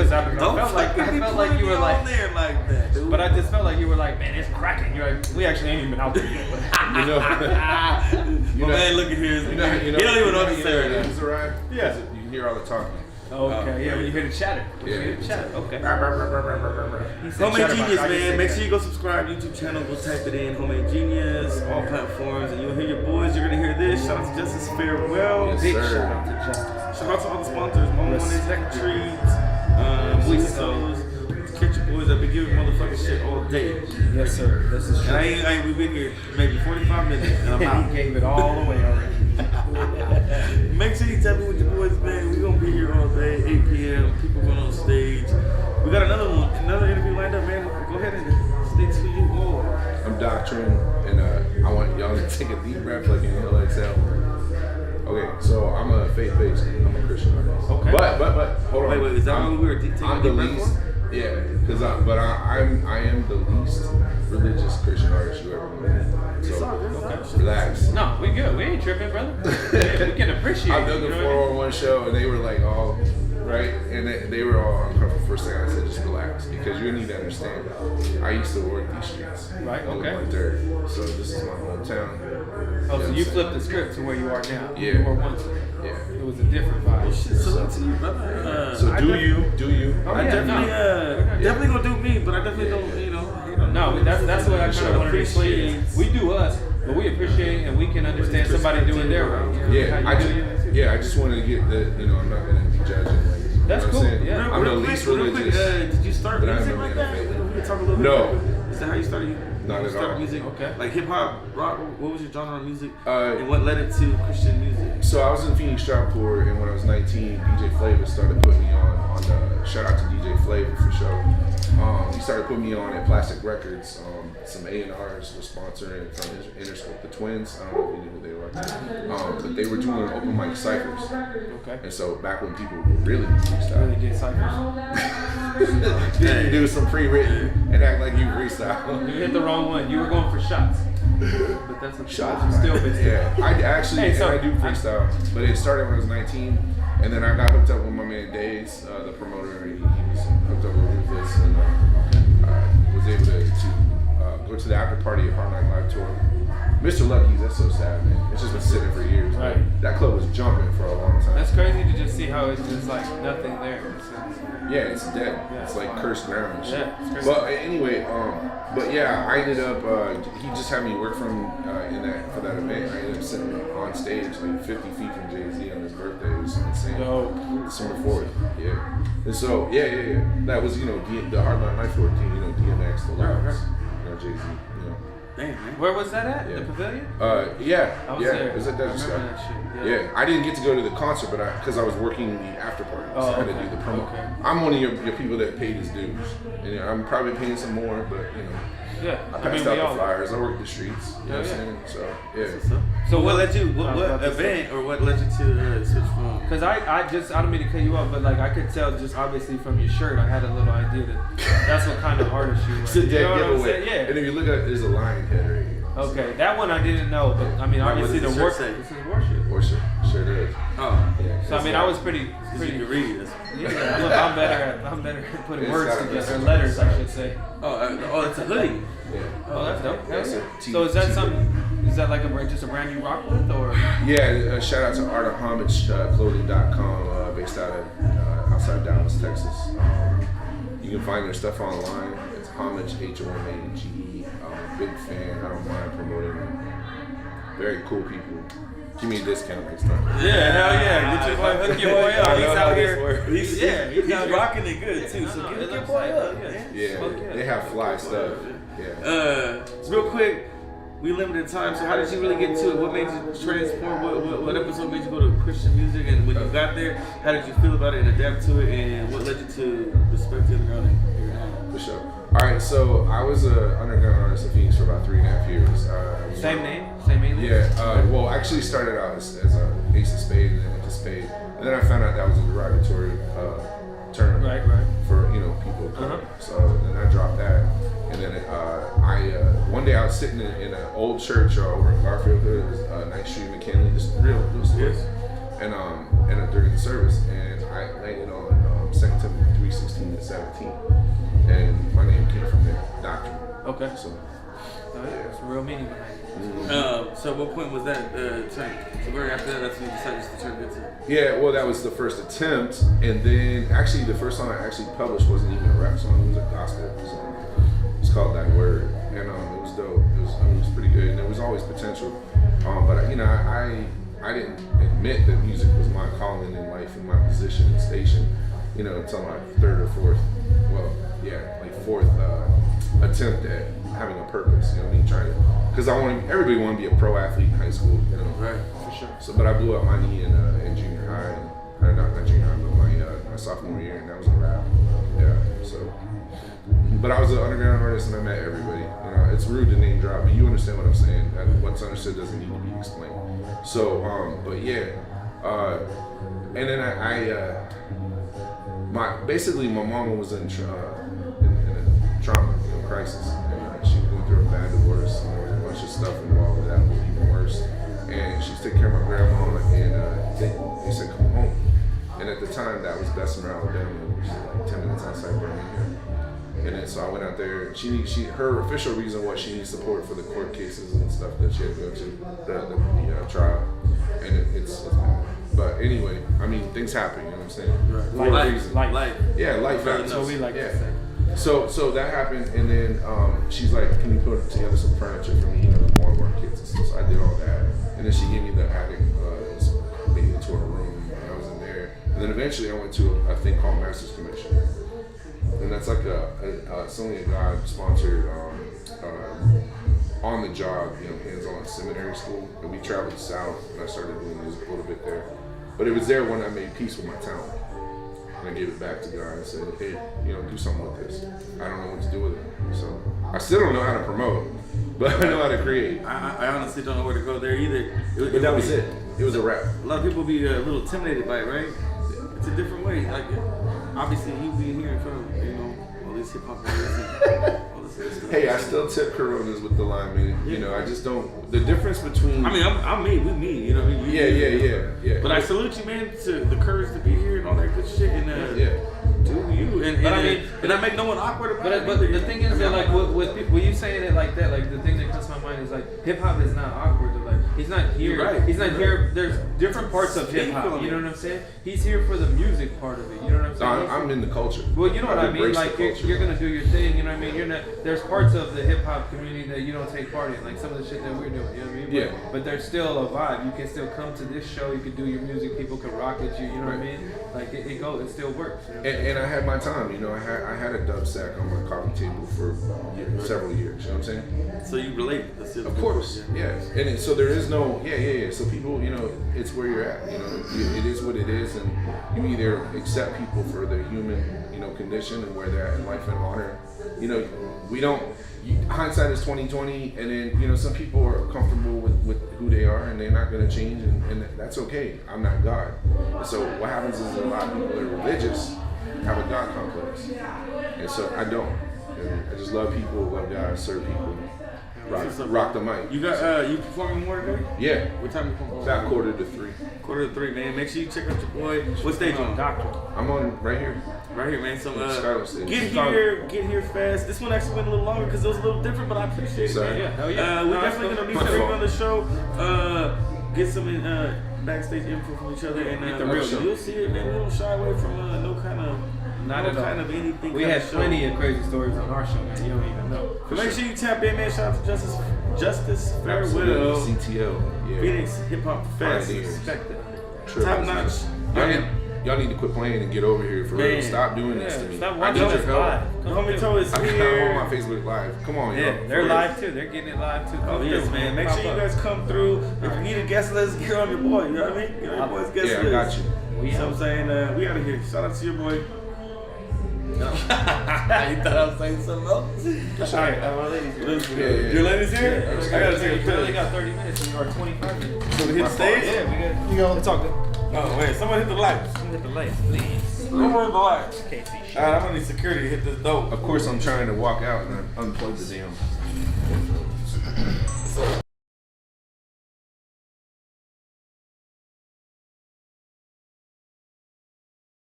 just happened. I felt like you were like there like that, dude. But I just felt like you were like, man, it's cracking. You're like, we actually ain't even been out there yet. You know, man, look at here. You don't even know what to say right now. Yeah. You hear all the talking. Okay, yeah, when you hear the chatter. Okay. Hmg Genius, man. Make sure you go subscribe YouTube channel. Go type it in, Hmg Genius, all platforms, and you'll hear your boys. You're gonna hear this. Shout out to Justice Farewell. Yes, Big sir. shout out to Justice. Shout out to all the sponsors. Momones, Tech Treats, Weasels. Catch your boys. I've been giving motherfucking shit all day. Yes, sir. This is true. And we've been here maybe 45 minutes, and I'm out. He gave it all away already. Make sure you tap in with your boys, man. We're gonna be here all day, 8 p.m. People going on stage. We got another interview lined up, man. Go ahead and stay tuned. I'm Doctrine, and I want y'all to take a deep breath, like inhale, exhale. Okay, so I'm a faith-based. I'm a Christian artist. Okay. But hold on. Wait. Is that what we were taking I'm a the deep breath least. for? Yeah, because I am the least religious Christian artist you ever met. So relax. No, we good. We ain't tripping, brother. We can appreciate it. I've done the 401 show, and they were like all right, and they were all uncomfortable. First thing I said, just relax, because you need to understand. I used to work these streets. Right, I live okay. on dirt, so this is my hometown. Oh, so you flipped the script to where you are now. Yeah. You were once. Yeah. It was a different vibe. Salute to you, brother. So do you? Oh, I yeah, definitely gonna do me, but I definitely don't, you know. No, that's what I kind of wanted to explain. We do us, but we appreciate and we can understand somebody doing their way. I just wanted to get the, I'm not gonna be judging. That's you know cool. what I'm saying? Yeah. I'm the least religious. Did you start but I'm music a like man that? of faith. We can talk a little bit No. about it. Is that how you started? Not at all. Music? Okay. Like hip hop, rock. What was your genre of music? Uh, and what led it to Christian music? So I was in Phoenix Stratport, and when I was 19, DJ Flavor started putting me on shout out to DJ Flavor for sure. He started putting me on at Plastic Records. Some A&Rs were sponsoring from Interscope, the Twins. I don't know if you knew who they were. But they were doing open mic ciphers. Okay. And so back when people were really freestyle. Really did ciphers. You do some pre-written and act like you freestyle. You hit the wrong one. You were going for shots. But that's a Shots. You still been Yeah, I actually I do freestyle, but it started when I was 19, and then I got hooked up with my man Days, the promoter. He was hooked up with Ruthless, and I was able to go to the after party at Hard Night Live tour. Mr. Lucky's, that's so sad, man. It's just been sitting for years. Right. That club was jumping for a long time. That's crazy to just see how it's just like nothing there. Yeah, it's dead. Yeah. It's like cursed ground and shit. Yeah, it's crazy. But anyway, but yeah, I ended up. He just had me work for him for that event. I ended up sitting on stage like 50 feet from Jay-Z on his birthday. It was insane. Dope. December 4th. Yeah. And so yeah. That was the Hard Knock Night 14. DMX, the Lawrence, Jay-Z. Damn, man. Where was that at? Yeah. The pavilion? Yeah. I was there. It was at Desert I Sky. remember that shit. Yeah, I didn't get to go to the concert, but because I was working the after party, so I had to do the promo. Okay. I'm one of your people that paid his dues, and I'm probably paying some more, but Yeah. I passed out the flyers. I worked the streets. You know what I'm saying? So yeah. So what led you? What event or what led you to switch from? Because I don't mean to cut you off, but like I could tell just obviously from your shirt, I had a little idea that that's what kind of artist you were. It's a dead giveaway. Yeah. And if you look at it, there's a lion head right here. Okay, that one I didn't know, but I mean obviously the worship. This is worship. Worship. Sure does. Oh, yeah. So I mean I was pretty. You can read it. Yeah, I'm better at putting It's words not- together, or letters I should say. Oh, it's a hoodie. Yeah. Oh, that's dope. Yeah, Hell yeah. it's a So is that T- something? Is that like just a brand you rock with, or? Yeah. Shout out to Art of Homage Clothing.com, based out of outside Dallas, Texas. You can find their stuff online. It's Homage, HOMAGE. I'm a big fan. I don't mind promoting them. Very cool people. Give me a discount next time. Yeah, hell yeah. Get your boy, hook your boy up. I He's know how out this here. works. He's out here. rocking it good too. So get your boy up. Yeah, they have fly stuff. Yeah. Real quick, we limited time. So how did you really get to it? What made you transform? What episode made you go to Christian music? And when you got there, how did you feel about it and adapt to it? And what led you to respect the underground? For sure. All right, so I was an underground artist in Phoenix for about 3.5 years. Same name? Same alias? Yeah. Well, actually started out as a Ace of Spades and then Ace of Spades, and then I found out that was a derogatory term for people of color. So then I dropped that, and then one day I was sitting in an old church over in Garfield, it was 9th Street, McKinley, just real stores, and during the service, and I landed on 2 Timothy 3:16 17, and my name came from there, Doctor. Okay. So. Yeah, it's a real meaning behind it. So what point was that turn? So very after that, that's when you decided to turn into. Yeah, well, that was the first attempt, and then actually the first song I actually published wasn't even a rap song; it was a gospel song. It's called Thy Word, and it was dope. It was pretty good, and there was always potential. But I didn't admit that music was my calling in life and my position and station, until my fourth attempt at having a purpose. Trying to, because everybody wanted to be a pro athlete in high school. Right, for sure. So, but I blew up my knee in junior high, and not junior high, but my sophomore year, and that was a wrap. Yeah. So, but I was an underground artist, and I met everybody. It's rude to name drop, but you understand what I'm saying. What's understood doesn't need to be explained. So, but yeah, and then basically my mama was in a trauma, crisis, and she was going through a bad divorce, and there was a bunch of stuff involved with that, was even worse. And she was taking care of my grandma, and they said come home. And at the time, that was Bessemer, Alabama, which is like 10 minutes outside Birmingham. And then so I went out there. Her official reason was she needs support for the court cases and stuff that she had to go to, the trial. And but anyway, things happen. You know what I'm saying? Right. Life. Yeah, life happens. That's what we like to say. So that happened, and then she's like, "Can you put together some furniture for me? The Walmart kids and stuff." So I did all that, and then she gave me the attic, made into a room, and I was in there. And then eventually I went to a thing called Master's Commission, and that's like it's only a God-sponsored, on the job, hands-on seminary school. And we traveled south, and I started doing music a little bit there. But it was there when I made peace with my talent. And I gave it back to God and said, hey, do something with this. I don't know what to do with it. So I still don't know how to promote, but I know how to create. I honestly don't know where to go there either. But that was it. It was a wrap. A lot of people be a little intimidated by it, right? It's a different way. Like, obviously, you being here in front of, all these hip hop players and all this other stuff. Hey, I still tip Coronas with the lime in it. I just don't. The difference between. I'm me. We me. You know what I mean? Yeah. But I salute you, man, to the courage to be here and all that good shit. And do you? And I make no one awkward about it. But the thing is that like with people, when you saying it like that, like the thing that comes to my mind is like hip hop is not awkward. Like he's not here. Right. He's not here. There's different parts of hip hop. You know what I'm saying? He's here for the music part of it. You know what I'm saying? I'm in the culture. Well, you know what I mean. Like you're gonna do your thing. You know what I mean? You're not. There's parts of the hip hop community that you don't take part in, like some of the shit that we're doing. You know what I mean? Yeah. But there's still a vibe. You can still come to this show. You can do your music. People can rock with you. You know what I mean? Like it goes. It still works. You know and I had my time. I had a dub sack on my coffee table for several years. You know what I'm saying? So you relate. Of course. Yeah. And so there is no. Yeah. So people, it's where you're at. It is what it is, and you either accept people for their human, condition and where they're at in life and honor. We don't. Hindsight is 20/20, and then some people are comfortable with who they are, and they're not going to change, and that's okay. I'm not God. And so what happens is a lot of people that are religious have a God complex, and so I don't. And I just love people, love God, serve people, rock the mic. You got you performing more today? Yeah. What time you performing? About 2:45. 2:45, man. Make sure you check out your boy. What stage on? Doctor. I'm on right here. Right here, man. So Get get here fast. This one actually went a little longer because it was a little different, but I appreciate it, man. Yeah, hell yeah. We're definitely gonna need to bring on the show. Get some backstage info from each other, and the real show. You'll see it, man. We don't shy away from no kind of. Not no at all. kind of anything. We had plenty of crazy stories on our show, man. You don't even know. So make sure you tap in, man. Shout out to Justice Farewell. CTL. Yeah. Phoenix Hip Hop Fest. Respect it. Top notch. Y'all need to quit playing and get over here for real. Stop doing this to me. Stop I watching need your us help. live. Homie Toe is I'm here. on my Facebook Live. Come on, Yeah, y'all. they're live too. They're getting it live too. Oh yes, man. Make sure you guys come through. If you need a guest list, get on your boy. You know what I mean? Get on your boy's guest list. Yeah, I got you. You know what I'm saying? We out of here. Shout out to your boy. You thought I was saying something else? Alright, my ladies. Yeah. Your ladies here? I gotta take a We only pill. got 30 minutes or 25 minutes. So we hit the stage? Yeah, we got. You go. It's all good. Oh wait, someone hit the lights. Hit the lights, please. Someone hit the lights. Can't see shit. Alright, I'm gonna need security to hit this door. Of course, I'm trying to walk out and unplug the damn.